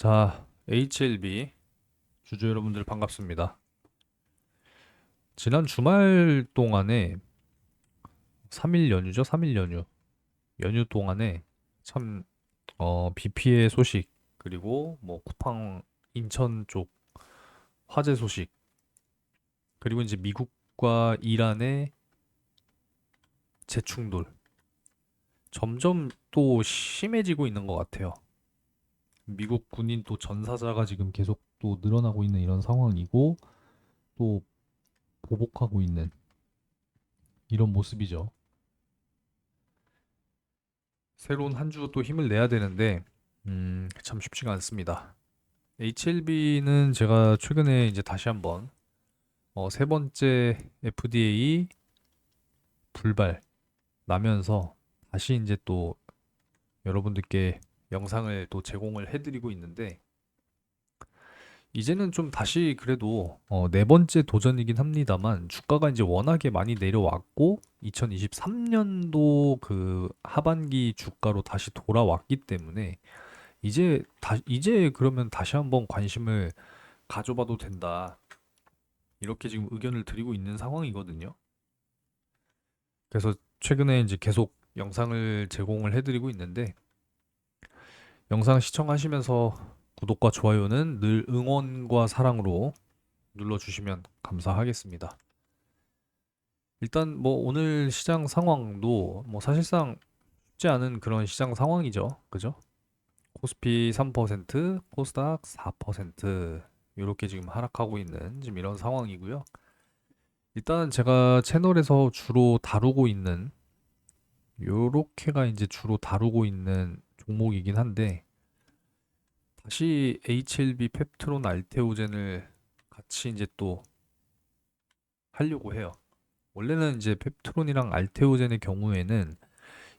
자, HLB 주주 여러분들 반갑습니다. 지난 주말 동안에 3일 연휴죠? 3일 연휴. 연휴 동안에 참 비피의 소식 그리고 뭐 쿠팡 인천 쪽 화재 소식 그리고 이제 미국과 이란의 재충돌 점점 또 심해지고 있는 것 같아요. 미국 군인 또 전사자가 지금 계속 또 늘어나고 있는 이런 상황이고 또 보복하고 있는 이런 모습이죠. 새로운 한 주 또 힘을 내야 되는데 참 쉽지가 않습니다. HLB는 제가 최근에 이제 다시 한번 세 번째 FDA 불발 나면서 다시 이제 또 여러분들께 영상을 또 제공을 해드리고 있는데 이제는 좀 다시 그래도 네 번째 도전이긴 합니다만 주가가 이제 워낙에 많이 내려왔고 2023년도 그 하반기 주가로 다시 돌아왔기 때문에 이제 그러면 다시 한번 관심을 가져봐도 된다. 이렇게 지금 의견을 드리고 있는 상황이거든요. 그래서 최근에 이제 계속 영상을 제공을 해드리고 있는데 영상 시청하시면서 구독과 좋아요는 늘 응원과 사랑으로 눌러주시면 감사하겠습니다. 일단 뭐 오늘 시장 상황도 뭐 사실상 쉽지 않은 그런 시장 상황이죠. 그죠? 코스피 3%, 코스닥 4% 이렇게 지금 하락하고 있는 지금 이런 상황이고요. 일단 제가 채널에서 주로 다루고 있는 요렇게가 이제 주로 다루고 있는 종목이긴 한데 다시 HLB 펩트론 알테오젠을 같이 이제 또 하려고 해요. 원래는 이제 펩트론이랑 알테오젠의 경우에는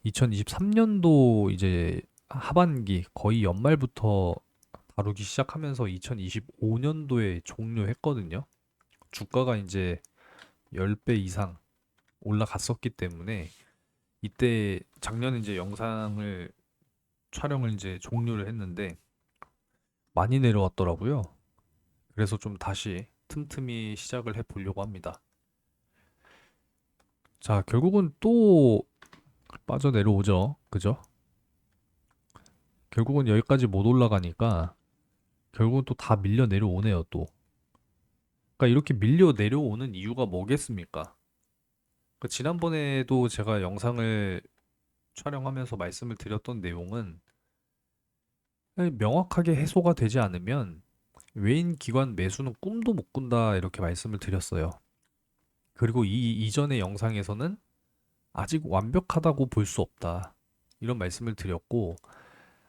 2023년도 이제 하반기 거의 연말부터 다루기 시작하면서 2025년도에 종료했거든요. 주가가 이제 10배 이상 올라갔었기 때문에 이때 작년에 이제 영상을 촬영을 이제 종료를 했는데 많이 내려왔더라고요. 그래서 좀 다시 틈틈이 시작을 해 보려고 합니다. 자, 결국은 또 빠져 내려오죠. 그죠? 결국은 여기까지 못 올라가니까 결국은 또 다 밀려 내려오네요, 또. 그러니까 이렇게 밀려 내려오는 이유가 뭐겠습니까? 지난번에도 제가 영상을 촬영하면서 말씀을 드렸던 내용은 명확하게 해소가 되지 않으면 외인 기관 매수는 꿈도 못 꾼다 이렇게 말씀을 드렸어요. 그리고 이 이전의 영상에서는 아직 완벽하다고 볼 수 없다. 이런 말씀을 드렸고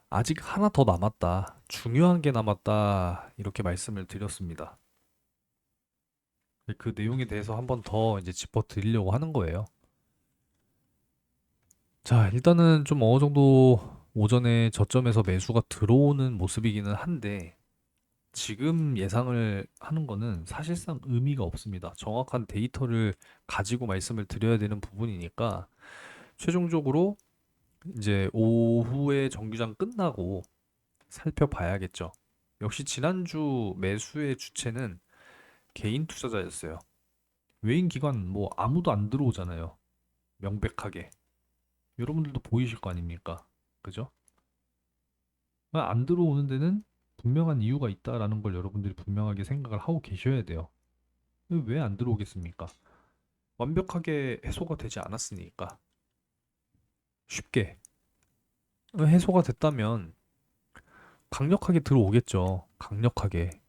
아직 하나 더 남았다. 중요한 게 남았다. 이렇게 말씀을 드렸습니다. 그 내용에 대해서 한번 더 이제 짚어 드리려고 하는 거예요. 자, 일단은 좀 어느 정도 오전에 저점에서 매수가 들어오는 모습이기는 한데 지금 예상을 하는 거는 사실상 의미가 없습니다. 정확한 데이터를 가지고 말씀을 드려야 되는 부분이니까 최종적으로 이제 오후에 정규장 끝나고 살펴봐야겠죠. 역시 지난주 매수의 주체는 개인 투자자였어요. 외인 기관 뭐 아무도 안 들어오잖아요. 명백하게. 여러분들도 보이실 거 아닙니까? 그죠? 안 들어오는 데는 분명한 이유가 있다라는 걸 여러분들이 분명하게 생각을 하고 계셔야 돼요. 왜 안 들어오겠습니까? 완벽하게 해소가 되지 않았으니까. 쉽게. 해소가 됐다면 강력하게 들어오겠죠. 강력하게.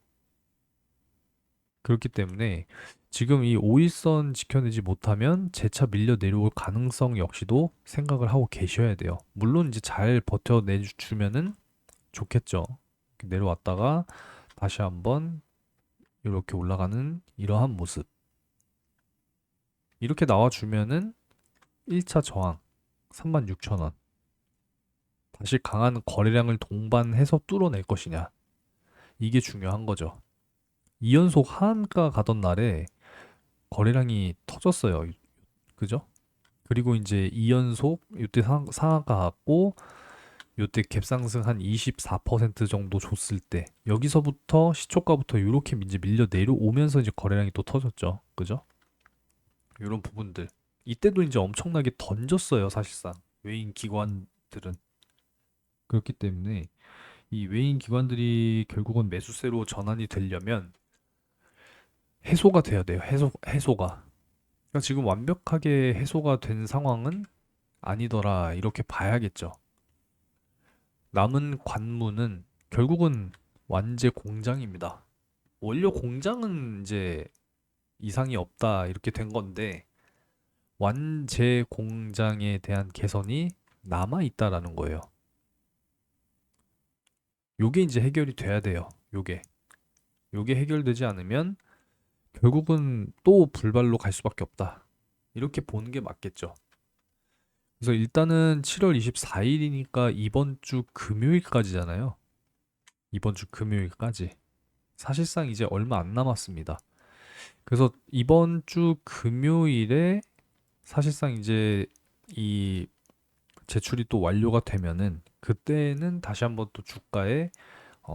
그렇기 때문에 지금 이 5일선 지켜내지 못하면 재차 밀려 내려올 가능성 역시도 생각을 하고 계셔야 돼요. 물론 이제 잘 버텨내주면은 좋겠죠. 내려왔다가 다시 한번 이렇게 올라가는 이러한 모습. 이렇게 나와주면은 1차 저항 36,000원. 다시 강한 거래량을 동반해서 뚫어낼 것이냐. 이게 중요한 거죠. 2연속 하한가 가던 날에 거래량이 터졌어요. 그죠? 그리고 이제 2연속 이때 상한가 갔고 요때 갭상승 한 24% 정도 줬을 때 여기서부터 시초가부터 이렇게 이제 밀려 내려오면서 이제 거래량이 또 터졌죠. 그죠? 이런 부분들. 이때도 이제 엄청나게 던졌어요, 사실상. 외인 기관들은. 그렇기 때문에 이 외인 기관들이 결국은 매수세로 전환이 되려면 해소가 돼야 돼요. 해소가. 그러니까 지금 완벽하게 해소가 된 상황은 아니더라. 이렇게 봐야겠죠. 남은 관문은 결국은 완제 공장입니다. 원료 공장은 이제 이상이 없다. 이렇게 된 건데 완제 공장에 대한 개선이 남아 있다라는 거예요. 요게 이제 해결이 돼야 돼요. 요게 해결되지 않으면 결국은 또 불발로 갈 수밖에 없다. 이렇게 보는 게 맞겠죠. 그래서 일단은 7월 24일이니까 이번 주 금요일까지잖아요. 이번 주 금요일까지. 사실상 이제 얼마 안 남았습니다. 그래서 이번 주 금요일에 사실상 이제 이 제출이 또 완료가 되면은 그때는 다시 한번 또 주가의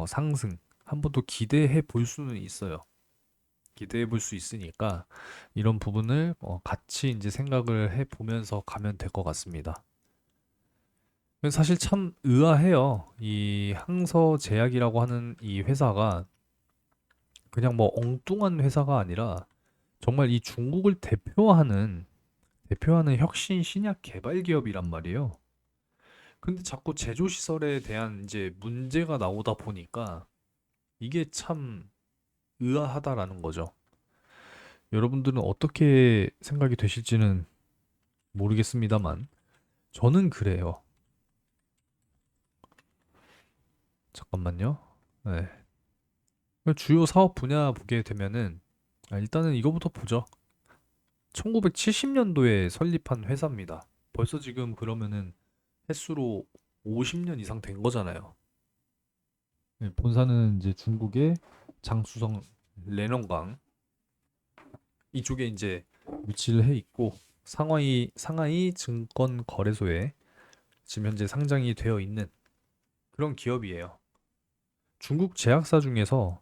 상승 한번 또 기대해 볼 수는 있어요. 기대해 볼 수 있으니까 이런 부분을 같이 이제 생각을 해 보면서 가면 될 것 같습니다. 사실 참 의아해요. 이 항서제약이라고 하는 이 회사가 그냥 뭐 엉뚱한 회사가 아니라 정말 이 중국을 대표하는 혁신 신약 개발 기업이란 말이에요. 근데 자꾸 제조 시설에 대한 이제 문제가 나오다 보니까 이게 참 의아하다라는 거죠. 여러분들은 어떻게 생각이 되실지는 모르겠습니다만 저는 그래요. 잠깐만요. 네. 주요 사업 분야 보게 되면은 일단은 이거부터 보죠. 1970년도에 설립한 회사입니다. 벌써 지금 그러면은 횟수로 50년 이상 된 거잖아요. 네, 본사는 이제 중국의 장쑤성 레넌강 이쪽에 이제 위치를 해 있고 상하이 증권 거래소에 지금 현재 상장이 되어 있는 그런 기업이에요. 중국 제약사 중에서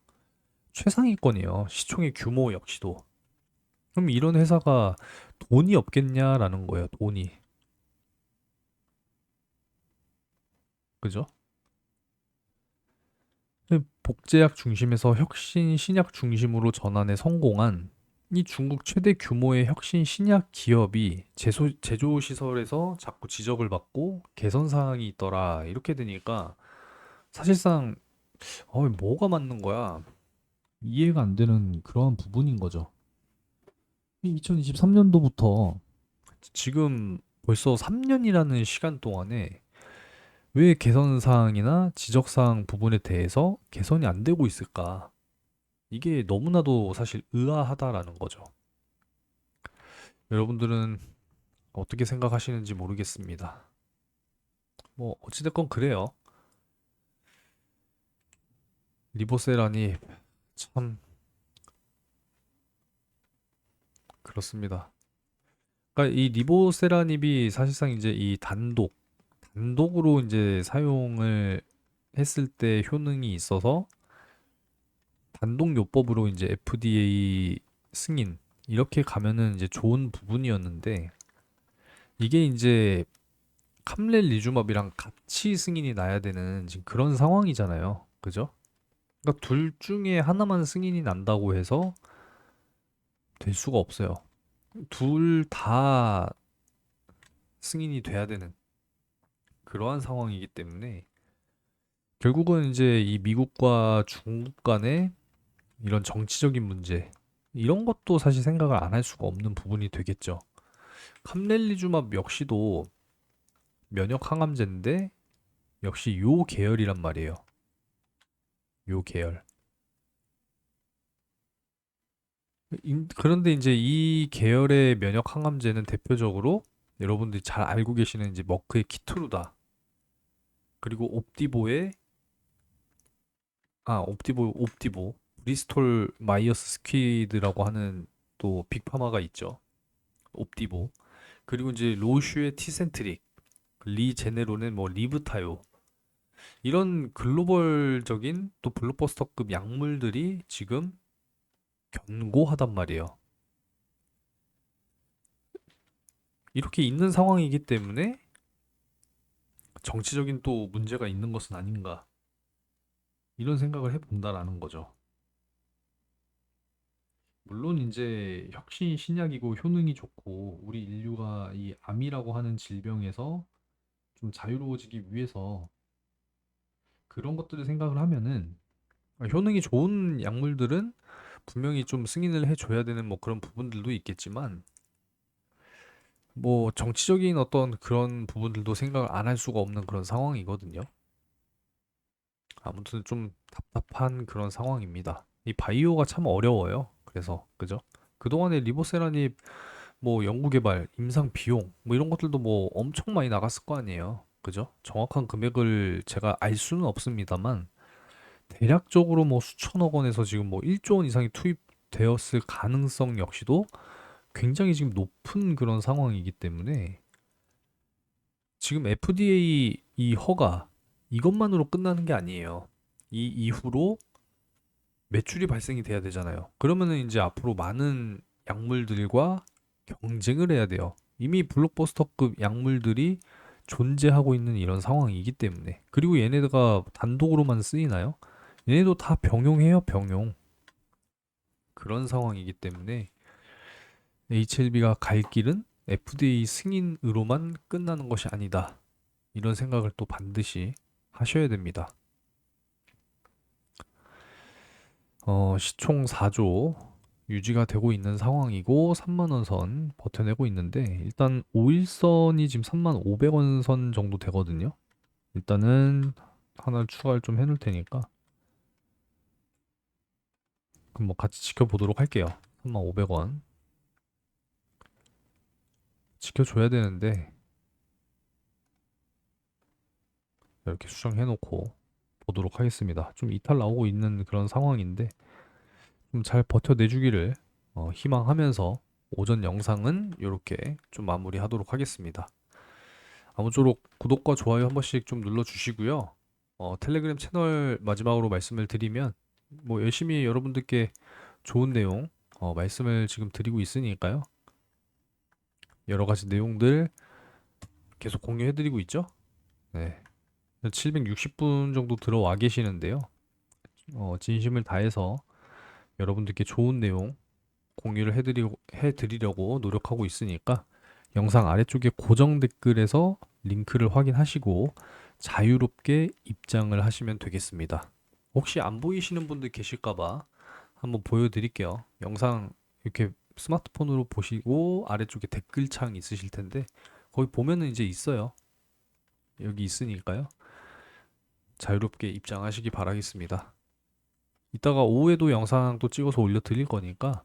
최상위권이에요. 시총의 규모 역시도. 그럼 이런 회사가 돈이 없겠냐라는 거예요. 돈이. 그죠? 복제약 중심에서 혁신 신약 중심으로 전환에 성공한 이 중국 최대 규모의 혁신 신약 기업이 제조 시설에서 자꾸 지적을 받고 개선 사항이 있더라. 이렇게 되니까 사실상 뭐가 맞는 거야? 이해가 안 되는 그런 부분인 거죠. 2023년도부터 지금 벌써 3년이라는 시간 동안에 왜 개선 사항이나 지적 사항 부분에 대해서 개선이 안 되고 있을까? 이게 너무나도 사실 의아하다라는 거죠. 여러분들은 어떻게 생각하시는지 모르겠습니다. 뭐 어찌됐건 그래요. 리보세라니 참 그렇습니다. 그러니까 이 리보세라닙이 사실상 이제 이 단독으로 이제 사용을 했을 때 효능이 있어서 단독요법으로 이제 FDA 승인 이렇게 가면은 이제 좋은 부분이었는데 이게 이제 캄렐리주맙이랑 같이 승인이 나야 되는 지금 그런 상황이잖아요. 그죠? 그러니까 둘 중에 하나만 승인이 난다고 해서 될 수가 없어요. 둘 다 승인이 돼야 되는 그러한 상황이기 때문에 결국은 이제 이 미국과 중국 간의 이런 정치적인 문제 이런 것도 사실 생각을 안 할 수가 없는 부분이 되겠죠. 캄렐리주맙 역시도 면역 항암제인데 역시 요 계열이란 말이에요. 요 계열. 그런데 이제 이 계열의 면역 항암제는 대표적으로 여러분들이 잘 알고 계시는 이제 머크의 키트루다. 그리고 옵디보 브리스톨 마이어스 스퀴드라고 하는 또 빅파마가 있죠. 옵디보. 그리고 이제 로슈의 티센트릭, 리 제네로는 뭐 리브타요. 이런 글로벌적인 또 블록버스터급 약물들이 지금 견고하단 말이에요. 이렇게 있는 상황이기 때문에 정치적인 또 문제가 있는 것은 아닌가. 이런 생각을 해본다라는 거죠. 물론 이제 혁신이 신약이고 효능이 좋고 우리 인류가 이 암이라고 하는 질병에서 좀 자유로워지기 위해서 그런 것들을 생각을 하면은 효능이 좋은 약물들은 분명히 좀 승인을 해줘야 되는 뭐 그런 부분들도 있겠지만 뭐 정치적인 어떤 그런 부분들도 생각을 안 할 수가 없는 그런 상황이거든요. 아무튼 좀 답답한 그런 상황입니다. 이 바이오가 참 어려워요. 그래서 그죠? 그동안에 리보세라님 뭐 연구개발, 임상 비용 뭐 이런 것들도 뭐 엄청 많이 나갔을 거 아니에요. 그죠? 정확한 금액을 제가 알 수는 없습니다만 대략적으로 뭐 수천억 원에서 지금 뭐 1조 원 이상이 투입되었을 가능성 역시도 굉장히 지금 높은 그런 상황이기 때문에 지금 FDA 이 허가 이것만으로 끝나는 게 아니에요. 이 이후로 매출이 발생이 돼야 되잖아요. 그러면은 이제 앞으로 많은 약물들과 경쟁을 해야 돼요. 이미 블록버스터급 약물들이 존재하고 있는 이런 상황이기 때문에. 그리고 얘네가 단독으로만 쓰이나요? 얘네도 다 병용해요, 병용. 그런 상황이기 때문에 HLB가 갈 길은 FDA 승인으로만 끝나는 것이 아니다. 이런 생각을 또 반드시 하셔야 됩니다. 시총 4조 유지가 되고 있는 상황이고 3만 원 선 버텨내고 있는데 일단 5일선이 지금 3만 500원 선 정도 되거든요. 일단은 하나를 추가를 좀 해놓을 테니까 그럼 뭐 같이 지켜보도록 할게요. 3만 500원 지켜줘야 되는데 이렇게 수정해놓고 보도록 하겠습니다. 좀 이탈 나오고 있는 그런 상황인데 좀 잘 버텨내주기를 희망하면서 오전 영상은 이렇게 좀 마무리하도록 하겠습니다. 아무쪼록 구독과 좋아요 한 번씩 좀 눌러주시고요. 텔레그램 채널 마지막으로 말씀을 드리면 뭐 열심히 여러분들께 좋은 내용 말씀을 지금 드리고 있으니까요. 여러 가지 내용들 계속 공유해드리고 있죠. 네. 760분 정도 들어와 계시는데요. 진심을 다해서 여러분들께 좋은 내용 공유를 해드리려고 노력하고 있으니까 영상 아래쪽에 고정 댓글에서 링크를 확인하시고 자유롭게 입장을 하시면 되겠습니다. 혹시 안 보이시는 분들 계실까봐 한번 보여드릴게요. 영상 이렇게 스마트폰으로 보시고 아래쪽에 댓글창 있으실 텐데 거기 보면은 이제 있어요. 여기 있으니까요. 자유롭게 입장하시기 바라겠습니다. 이따가 오후에도 영상 또 찍어서 올려드릴 거니까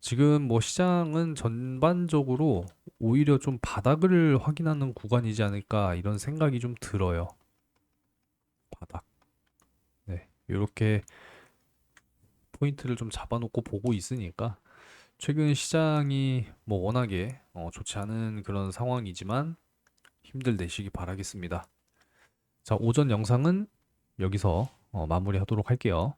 지금 뭐 시장은 전반적으로 오히려 좀 바닥을 확인하는 구간이지 않을까 이런 생각이 좀 들어요. 바닥. 네. 이렇게 포인트를 좀 잡아놓고 보고 있으니까 최근 시장이 뭐 워낙에 좋지 않은 그런 상황이지만 힘들 내시기 바라겠습니다. 자, 오전 영상은 여기서 마무리하도록 할게요.